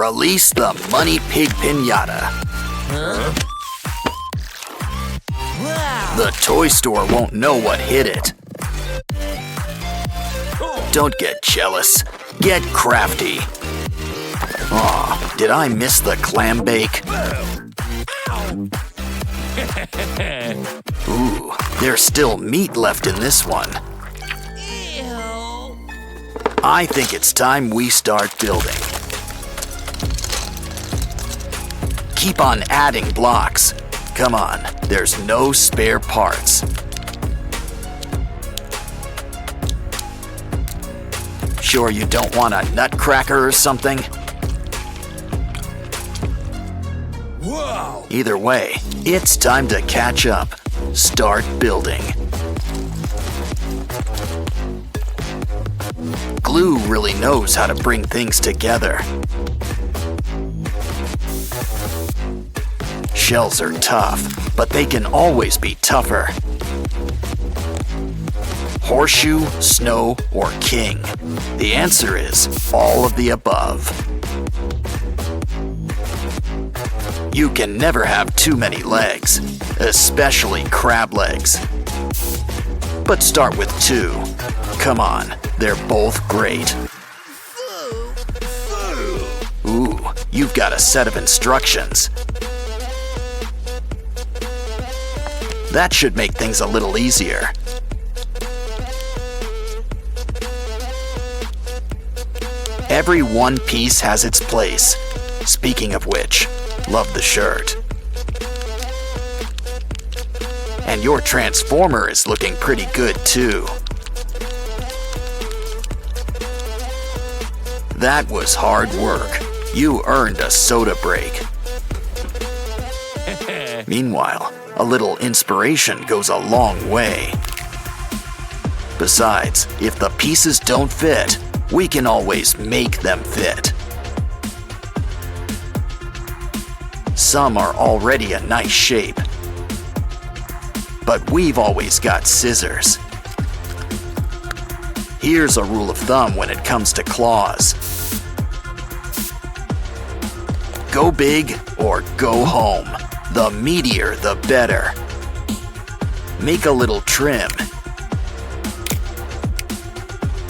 Release the Money Pig Pinata. The toy store won't know what hit it. Don't get jealous. Get crafty. Aw, did I miss the clam bake? Ooh, there's still meat left in this one. I think it's time we start building. Keep on adding blocks. Come on, there's no spare parts. Sure you don't want a nutcracker or something? Whoa! Either way, it's time to catch up. Start building. Glue really knows how to bring things together. Shells are tough, but they can always be tougher. Horseshoe, snow, or king? The answer is all of the above. You can never have too many legs, especially crab legs. But start with 2. Come on, they're both great. Ooh, you've got a set of instructions. That should make things a little easier. Every one piece has its place. Speaking of which, love the shirt. And your transformer is looking pretty good too. That was hard work. You earned a soda break. Meanwhile, a little inspiration goes a long way. Besides, if the pieces don't fit, we can always make them fit. Some are already a nice shape, but we've always got scissors. Here's a rule of thumb when it comes to claws. Go big or go home. The meatier, the better. Make a little trim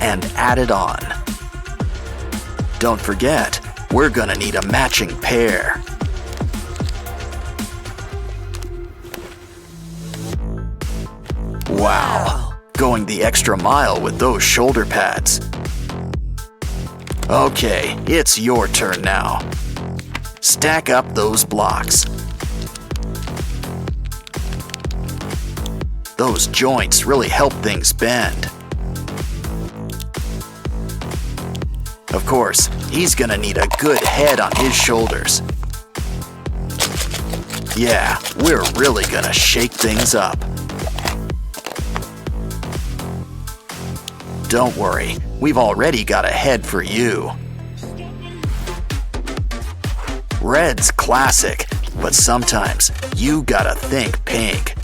and add it on. Don't forget, we're gonna need a matching pair. Wow, going the extra mile with those shoulder pads. Okay, it's your turn now. Stack up those blocks. Those joints really help things bend. Of course, he's gonna need a good head on his shoulders. Yeah, we're really gonna shake things up. Don't worry, we've already got a head for you. Red's classic, but sometimes you gotta think pink.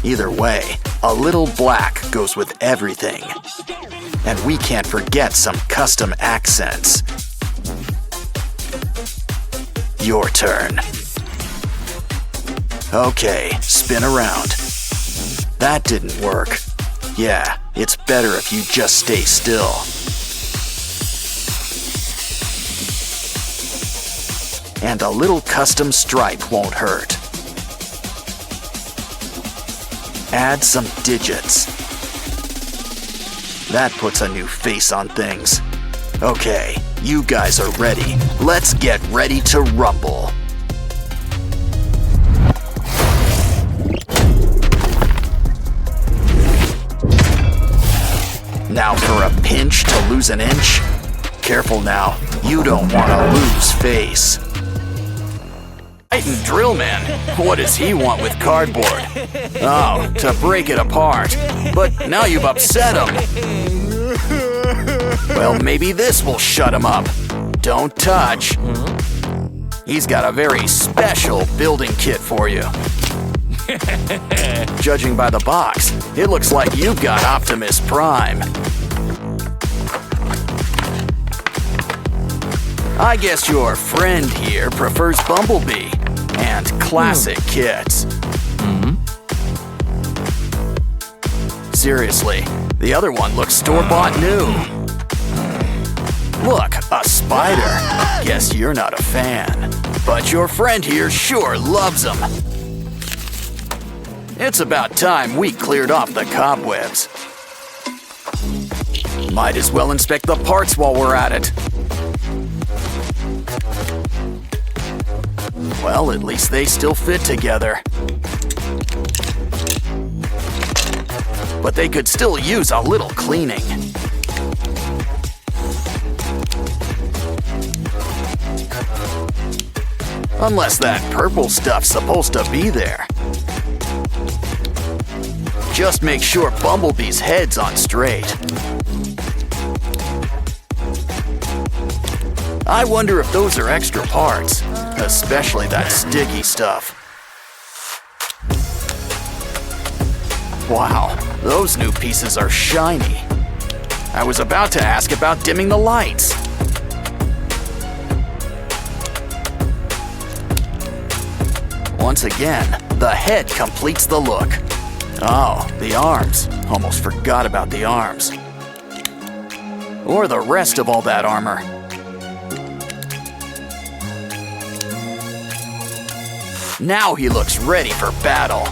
Either way, a little black goes with everything. And we can't forget some custom accents. Your turn. Okay, spin around. That didn't work. Yeah, it's better if you just stay still. And a little custom stripe won't hurt. Add some digits. That puts a new face on things. Okay, you guys are ready. Let's get ready to rumble. Now for a pinch to lose an inch. Careful now, you don't want to lose face. Titan Drill Man, what does he want with cardboard? Oh, to break it apart. But now you've upset him. Well, maybe this will shut him up. Don't touch. He's got a very special building kit for you. Judging by the box, it looks like you've got Optimus Prime. I guess your friend here prefers Bumblebee and classic kits. Seriously, the other one looks store-bought new. Look, a spider. Guess you're not a fan. But your friend here sure loves them. It's about time we cleared off the cobwebs. Might as well inspect the parts while we're at it. Well, at least they still fit together. But they could still use a little cleaning. Unless that purple stuff's supposed to be there. Just make sure Bumblebee's head's on straight. I wonder if those are extra parts, especially that sticky stuff. Wow, those new pieces are shiny. I was about to ask about dimming the lights. Once again, the head completes the look. Oh, the arms. Almost forgot about the arms. Or the rest of all that armor. Now he looks ready for battle.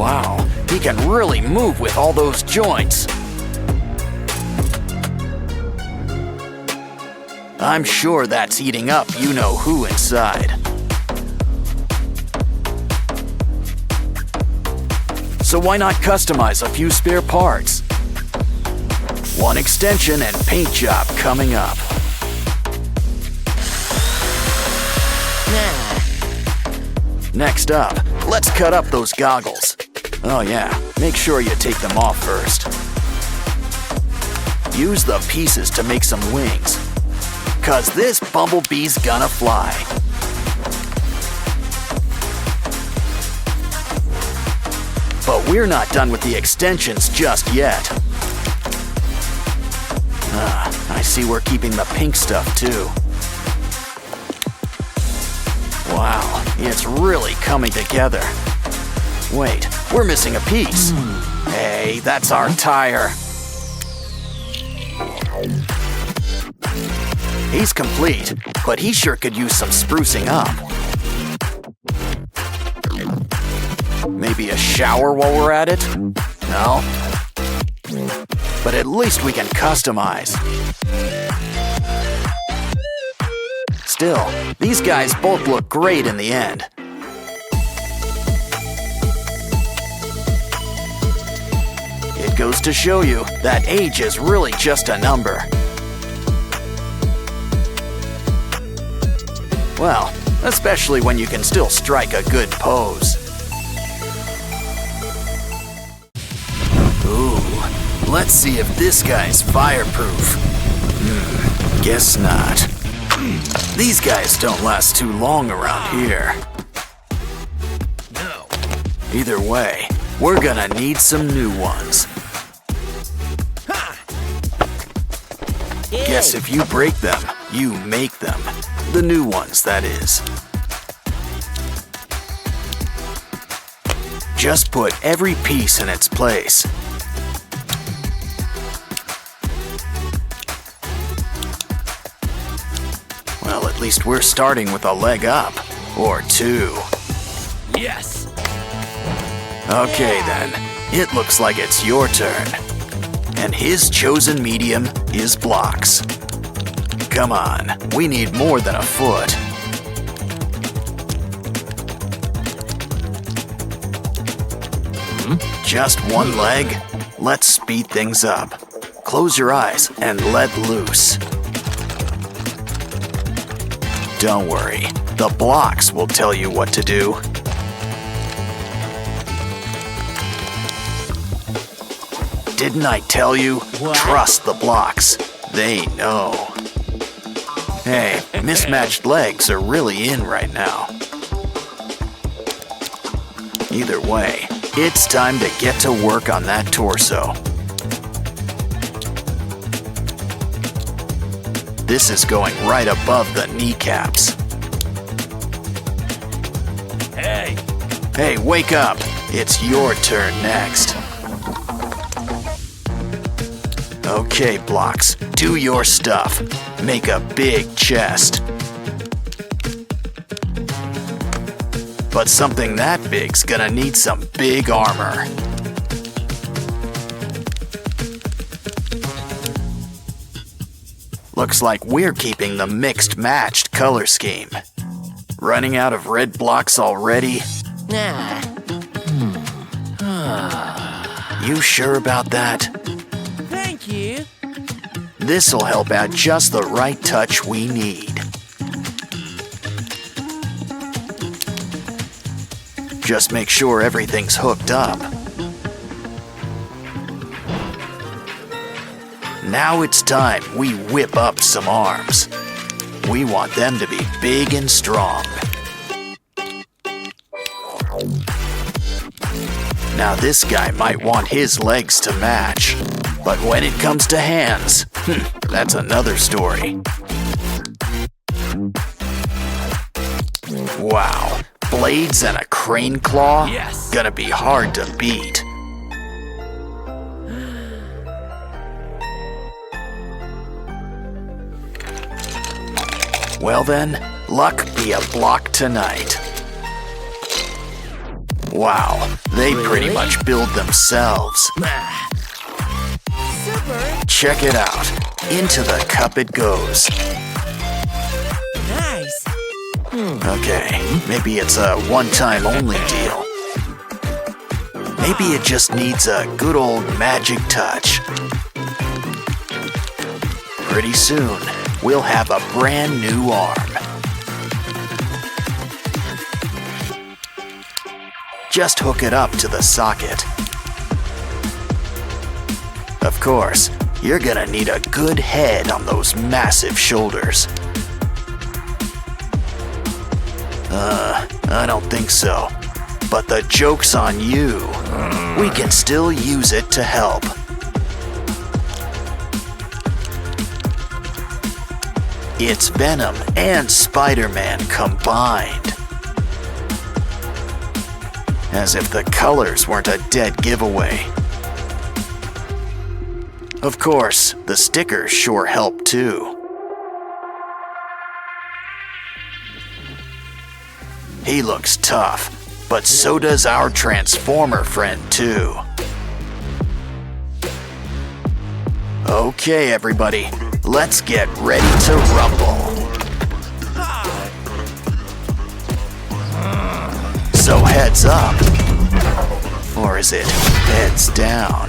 Wow, he can really move with all those joints. I'm sure that's eating up you-know-who inside. So why not customize a few spare parts? One extension and paint job coming up. Next up, let's cut up those goggles. Oh yeah, make sure you take them off first. Use the pieces to make some wings, 'cause this Bumblebee's gonna fly. But we're not done with the extensions just yet. I see we're keeping the pink stuff too. Wow, it's really coming together. Wait, we're missing a piece. Hey, that's our tire. He's complete, but he sure could use some sprucing up. Maybe a shower while we're at it? No? But at least we can customize. Still, these guys both look great in the end. It goes to show you that age is really just a number. Well, especially when you can still strike a good pose. Ooh, let's see if this guy's fireproof. Guess not. These guys don't last too long around here. No. Either way, we're gonna need some new ones. Guess if you break them, you make them. The new ones, that is. Just put every piece in its place. Well, at least we're starting with a leg up. Or two. Yes! Okay then, it looks like it's your turn. And his chosen medium is blocks. Come on, we need more than a foot. Just one leg? Let's speed things up. Close your eyes and let loose. Don't worry, the blocks will tell you what to do. Didn't I tell you? What? Trust the blocks. They know. Hey, mismatched legs are really in right now. Either way, it's time to get to work on that torso. This is going right above the kneecaps. Hey! Hey, wake up! It's your turn next. Okay, Blocks, do your stuff. Make a big chest. But something that big's gonna need some big armor. Looks like we're keeping the mixed-matched color scheme. Running out of red blocks already? Nah. You sure about that? Thank you. This'll help add just the right touch we need. Just make sure everything's hooked up. Now it's time we whip up some arms. We want them to be big and strong. Now this guy might want his legs to match, but when it comes to hands, that's another story. Wow, blades and a crane claw? Yes. Gonna be hard to beat. Well then, luck be a block tonight. Wow, they pretty Really? much build themselves. Super. Check it out. Into the cup it goes. Nice. Okay, maybe it's a one-time only deal. Maybe it just needs a good old magic touch. Pretty soon, we'll have a brand new arm. Just hook it up to the socket. Of course, you're gonna need a good head on those massive shoulders. I don't think so. But the joke's on you. We can still use it to help. It's Venom and Spider-Man combined. As if the colors weren't a dead giveaway. Of course, the stickers sure help too. He looks tough, but so does our Transformer friend too. Okay, everybody, let's get ready to rumble. So heads up, or is it heads down?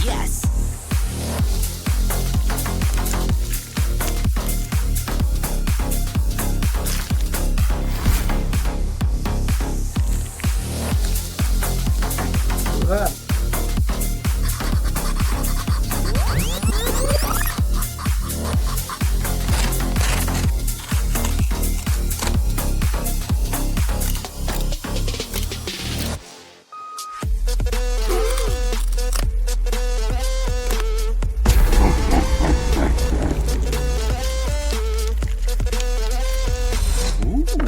Yes. Oops.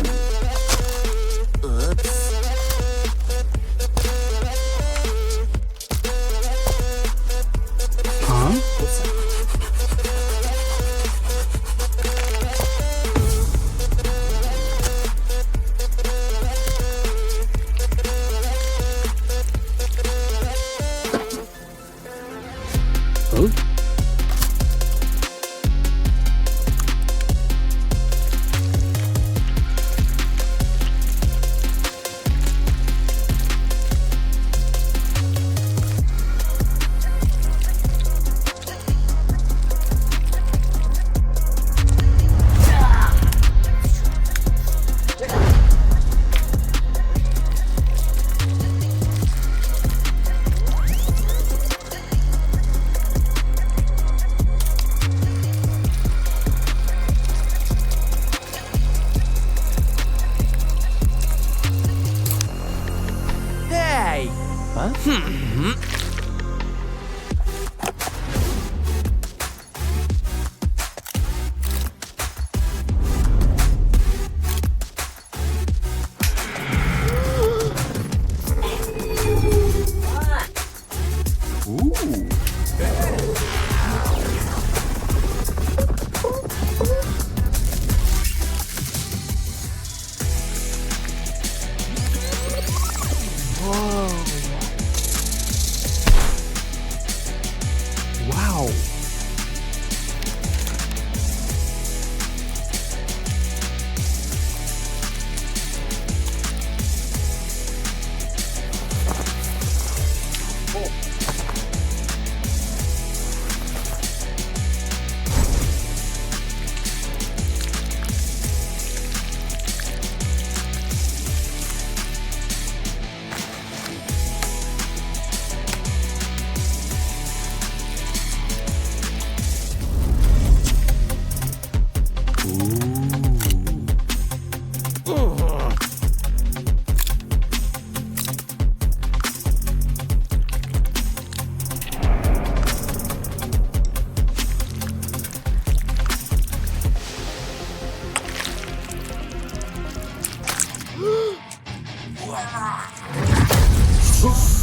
Wow.